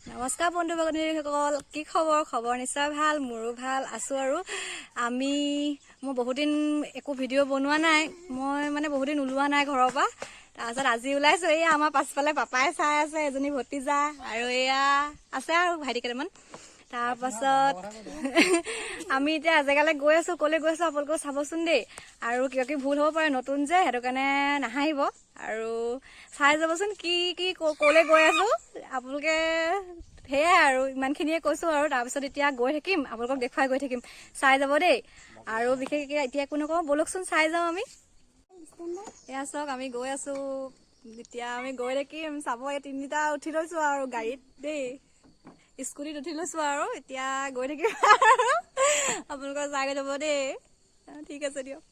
নমস্কাৰ বন্ধু বান্ধৱীসকল, কি খবৰ? খবৰ নিশ্চয় ভাল, মোৰো ভাল আছোঁ। আৰু মই বহুত দিন একো ভিডিঅ' বনোৱা নাই, মই বহুত দিন ওলোৱা নাই ঘৰৰ পৰা। তাৰপিছত আজি ওলাইছোঁ। এয়া আমাৰ পাছফালে পাপাই চাই আছে, এজনী ভতিজা, আৰু এয়া আছে আৰু ভাইটি কেইটামান। তাৰপাছত আমি এতিয়া এজেগালৈ গৈ আছোঁ। ক'লৈ গৈ আছোঁ আপোনালোকেও চাবচোন দেই। আৰু কিবা কিবি ভুল হ'ব পাৰে, নতুন যে, সেইটো কাৰণে নাহাঁহিব আৰু চাই যাবচোন কি ক'লৈ গৈ আছোঁ আপোনালোকে। সেয়াই আৰু ইমানখিনিয়ে কৈছোঁ। আৰু তাৰপিছত এতিয়া গৈ থাকিম, আপোনালোকক দেখুৱাই গৈ থাকিম, চাই যাব দেই। আৰু বিশেষকৈ এতিয়া একো নকওঁ, ব'লকচোন চাই যাওঁ আমি। এয়া চাওক, আমি গৈ আছোঁ। এতিয়া আমি গৈ থাকিম, চাব। এই তিনিটা উঠি লৈছোঁ আৰু গাড়ীত দেই, স্কুটিত উঠি লৈছোঁ আৰু এতিয়া গৈ থাকিম আপোনালোকৰ চাই গৈ যাব দেই। ঠিক আছে দিয়ক।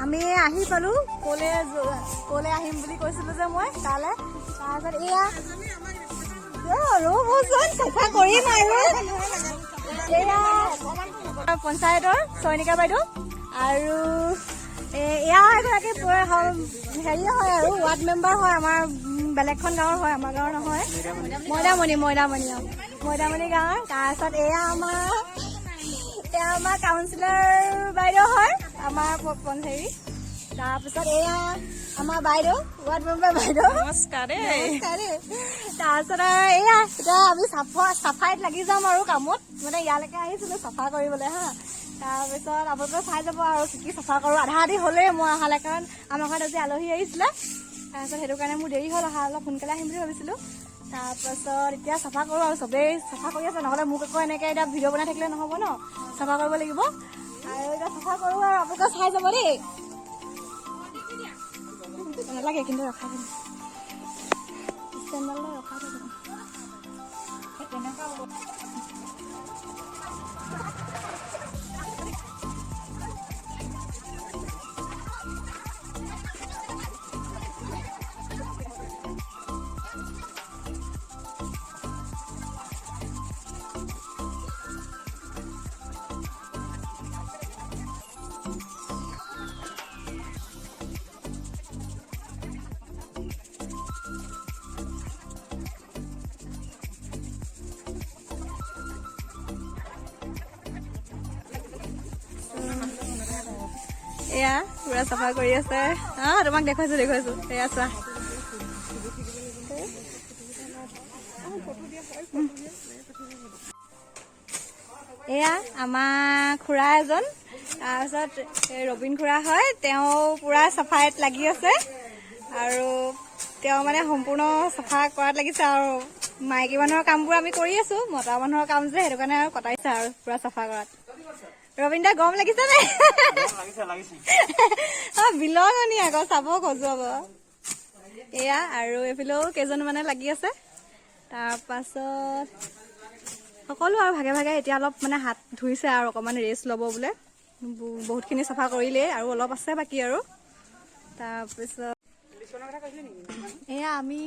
আমি আহি পালোঁ, ক'লে আহিম বুলি কৈছিলোঁ যে মই তালৈ। তাৰপিছত এয়া ৰ'বচোন, চাফা কৰিম আৰু এয়া পঞ্চায়তৰ চয়নিকা বাইদেউ, আৰু এয়া এগৰাকী হেৰি হয় আৰু ৱাৰ্ড মেম্বাৰ হয়, আমাৰ বেলেগখন গাঁৱৰ হয়, আমাৰ গাঁৱৰ নহয়, মৈদামণি গাঁৱৰ। তাৰপিছত এয়া আমাৰ কাউন্সিলৰ বাইদেউ হয়, আমাৰ হেৰি। তাৰপিছত এয়া আমাৰ বাইদেউ, ৱাৰ্ড মেম্বাৰ বাইদেউ। নমস্কাৰ দেই। তাৰপিছত এয়া এতিয়া আমি চাফাইত লাগি যাম আৰু কামত, ইয়ালৈকে আহিছিলোঁ চাফা কৰিবলৈ হা। তাৰপিছত আপোনালোকে চাই যাব আৰু কি চাফা কৰোঁ। আধা আধি হ'লেই মই অহালৈ, কাৰণ আমাৰ ঘৰত আজি আলহী আহিছিলে। তাৰপিছত সেইটো কাৰণে মোৰ দেৰি হ'ল অহা, অলপ সোনকালে আহিম বুলি ভাবিছিলোঁ। তাৰপাছত এতিয়া চাফা কৰোঁ আৰু চবেই চাফা কৰি আছে, নহ'লে মোক আকৌ এনেকৈ এতিয়া ভিডিঅ' বনাই থাকিলে নহ'ব ন, চাফা কৰিব লাগিব। আৰু এতিয়া চাফা কৰোঁ আৰু আপোনালোকে চাই যাব দেই। নালাগে কিন্তু ৰখাই দিম, ষ্টেণ্ডালৈ ৰখাই দিম। এয়া পুৰা চাফা কৰি আছে। তোমাক দেখুৱাইছো এয়া চোৱা। এয়া আমাৰ খুৰা এজন, তাৰপিছত ৰবীন খুৰা হয়, তেওঁ পুৰা চাফাইত লাগি আছে আৰু তেওঁ মানে সম্পূৰ্ণ চাফা কৰাত লাগিছে আৰু মাইকী মানুহৰ কামবোৰ আমি কৰি আছো, মতা মানুহৰ কাম যে সেইটো কাৰণে আৰু কটাইছে আৰু পুৰা চাফা কৰাত। ৰবীন দা গৰম লাগিছে নে? বিলঙনি আকৌ চাব খজুৱাব। এয়া আৰু এইফালেও কেইজন মানে লাগি আছে। তাৰ পাছত সকলো আৰু ভাগে ভাগে এতিয়া অলপ মানে হাত ধুইছে আৰু অকমান ৰেষ্ট ল'ব বোলে। বহুতখিনি চাফা কৰিলেই আৰু অলপ আছে বাকী আৰু। তাৰপিছত এয়া আমি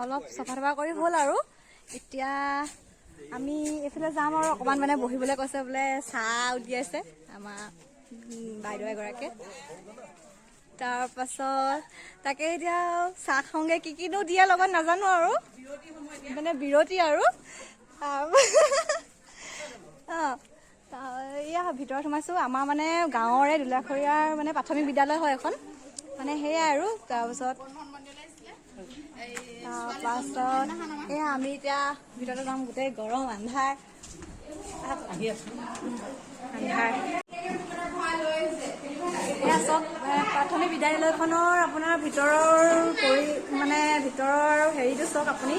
অলপ চাফা তাফা কৰি হ'ল আৰু এতিয়া আমি এইফালে যাম আৰু অকমান মানে বহিবলৈ কৈছে বোলে, চাহ উলিয়াইছে আমাৰ বাইদেউ এগৰাকীয়ে। তাৰ পাছত তাকে এতিয়া চাহ খাওঁগে, কিনো দিয়ে লগত নাজানো আৰু মানে বিৰতি আৰু এয়া ভিতৰত সোমাইছো। আমাৰ মানে গাঁৱৰে দোলাখৰীয়াৰ মানে প্ৰাথমিক বিদ্যালয় হয় এখন, মানে সেয়াই আৰু। তাৰপাছত এয়া আমি এতিয়া ভিতৰতে যাম, গোটেই গৰম আন্ধাৰ। এয়া চব প্ৰাথমিক বিদ্যালয়খনৰ আপোনাৰ ভিতৰৰ ভিতৰৰ হেৰিটো চাওক আপুনি,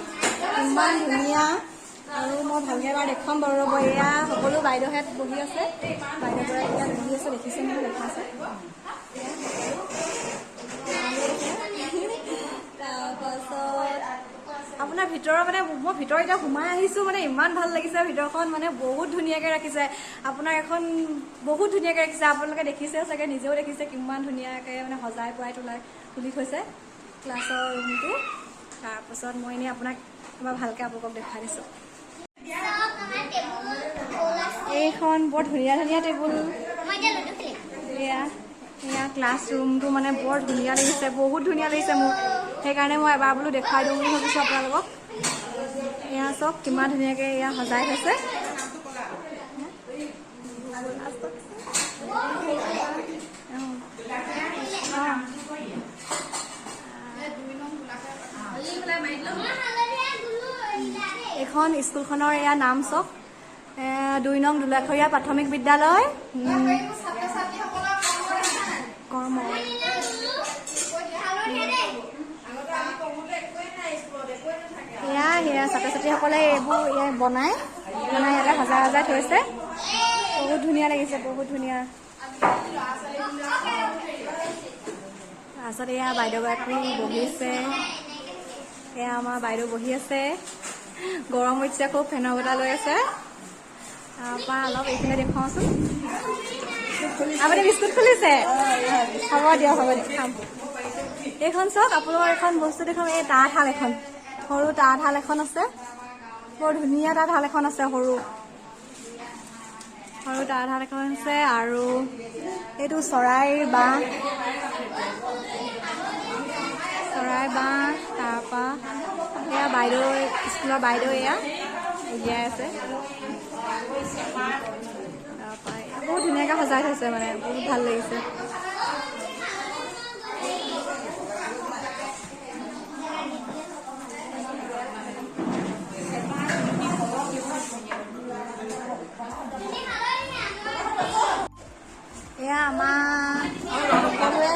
ইমান ধুনীয়া। আৰু মই ভালকৈ এবাৰ দেখুৱাম বাৰু ৰ'ব। এয়া সকলো বাইদেউহেঁত বহি আছে, বাইদেউগৰাকী ইয়াত বহি আছে, দেখিছে নহয়, দেখাইছে। তাৰপাছত আপোনাৰ ভিতৰৰ মানে মই ভিতৰত এতিয়া সোমাই আহিছোঁ, মানে ইমান ভাল লাগিছে ভিতৰখন, মানে বহুত ধুনীয়াকৈ ৰাখিছে। আপোনাৰ এখন বহুত ধুনীয়াকৈ ৰাখিছে, আপোনালোকে দেখিছে চাগে, নিজেও দেখিছে কিমান ধুনীয়াকৈ মানে সজাই পৰাই তুলি থৈছে ক্লাছৰ ৰুমটো। তাৰপাছত মই এনেই আপোনাক এবাৰ ভালকৈ আপোনালোকক দেখাই দিছোঁ। এইখন বৰ ধুনীয়া ধুনীয়া টেবুল। এয়া ক্লাছ ৰুমটো মানে বৰ ধুনীয়া লাগিছে, বহুত ধুনীয়া লাগিছে মোৰ। সেইকাৰণে মই এবাৰ বোলো দেখুৱাই দিওঁ বুলি ভাবিছোঁ আপোনালোকক। এয়া চব কিমান ধুনীয়াকৈ এয়া সজাই থৈছে। এখন স্কুলখনৰ এয়া নাম চক, ২ নং দোলাখৰীয়া প্ৰাথমিক বিদ্যালয় কৰ্ম। সেয়া ছাত্ৰ ছাত্ৰীসকলে এইবোৰ বনাই ইয়াতে সজাই থৈছে। বহুত ধুনীয়া লাগিছে, বহুত ধুনীয়া। তাৰপাছত এয়া বাইদেউগৰাকী বহিছে, এয়া আমাৰ বাইদেউ বহি আছে, গৰম উঠিছে খুব, ফেনৰ বতাহ লৈ আছে। তাৰপৰা অলপ এইফালে দেখুৱাওঁচোন। আপুনি বিস্কুট খুলিছে? হ'ব দিয়ক খাম। এইখন চাওক, আপোনালোকৰ এখন বস্তু দেখোন, এই তাঁতশাল এখন, সৰু তাঁতশাল এখন আছে, বৰ ধুনীয়া তাঁতশাল এখন আছে, সৰু তাঁতশাল এখন আছে। আৰু এইটো চৰাই বাঁহ, তাৰপৰা এয়া বাইদেউ, স্কুলৰ বাইদেউ এয়া উলিয়াই আছে। তাৰপৰা বহুত ধুনীয়াকৈ সজাই থৈছে, মানে বহুত ভাল লাগিছে। এয়া আমাৰ সকলোৱে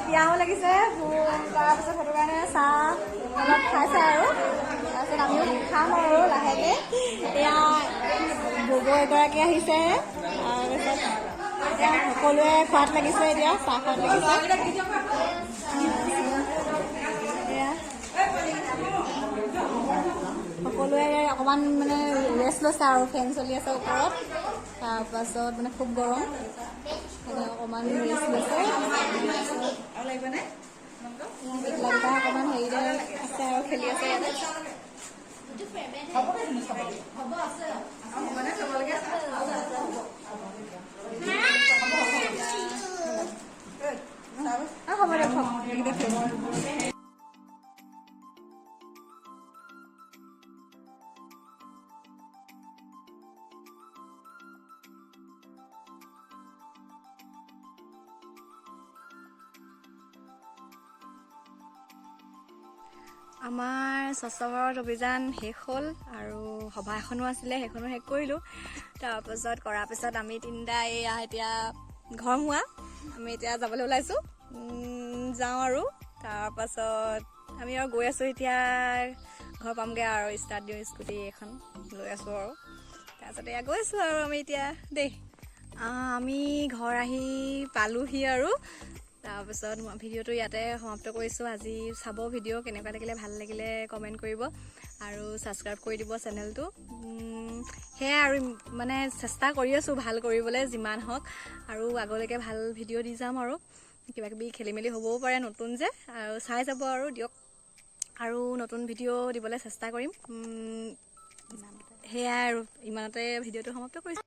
পিয়াহো লাগিছে, তাৰপিছত সেইটো কাৰণে চাহ অলপ খাইছে আৰু তাৰপিছত আমিও খাম আৰু লাহেকৈ। এয়া ববৌ এগৰাকী আহিছে, তাৰপিছত এতিয়া সকলোৱে খোৱাত লাগিছে, এতিয়া চাহ খোৱাত লাগিছে। এয়া সকলোৱে অকণমান মানে ৰেষ্ট লৈছে আৰু, ফেন চলি আছে ওপৰত, তাৰপাছত মানে খুব গৰম, অকণমান ৰেষ্ট লৈছে। বিকলাংগতা অকণমান হেৰিতে আছে আৰু খেলি আছে ইয়াতে। হ'ব দিয়ক। আমাৰ স্বচ্ছ ভাৰত অভিযান শেষ হ'ল আৰু সভা এখনো আছিলে, সেইখনো শেষ কৰিলোঁ। তাৰপাছত কৰাৰ পিছত আমি তিনিটা এয়া এতিয়া ঘৰমুৱা, আমি এতিয়া যাবলৈ ওলাইছোঁ, যাওঁ আৰু তাৰপাছত আমি আৰু গৈ আছোঁ। এতিয়া ঘৰ পামগৈ আৰু ষ্টাৰ্ট দিওঁ, স্কুটি এখন লৈ আছোঁ আৰু তাৰপাছত এয়া গৈ আছোঁ আৰু আমি এতিয়া দেই। আমি ঘৰ আহি পালোহি আৰু তাৰপিছত মই ভিডিঅ'টো ইয়াতে সমাপ্ত কৰিছোঁ। আজি চাব ভিডিঅ' কেনেকুৱা লাগিলে, ভাল লাগিলে কমেণ্ট কৰিব আৰু ছাবস্ক্ৰাইব কৰি দিব চেনেলটো। সেয়াই আৰু মানে চেষ্টা কৰি আছোঁ ভাল কৰিবলৈ যিমান হওক, আৰু আগলৈকে ভাল ভিডিঅ' দি যাম আৰু কিবাকিবি খেলি মেলি হ'বও পাৰে, নতুন যে, আৰু চাই যাব আৰু দিয়ক, আৰু নতুন ভিডিঅ' দিবলৈ চেষ্টা কৰিম। সেয়াই আৰু ইমানতে ভিডিঅ'টো সমাপ্ত কৰিছোঁ।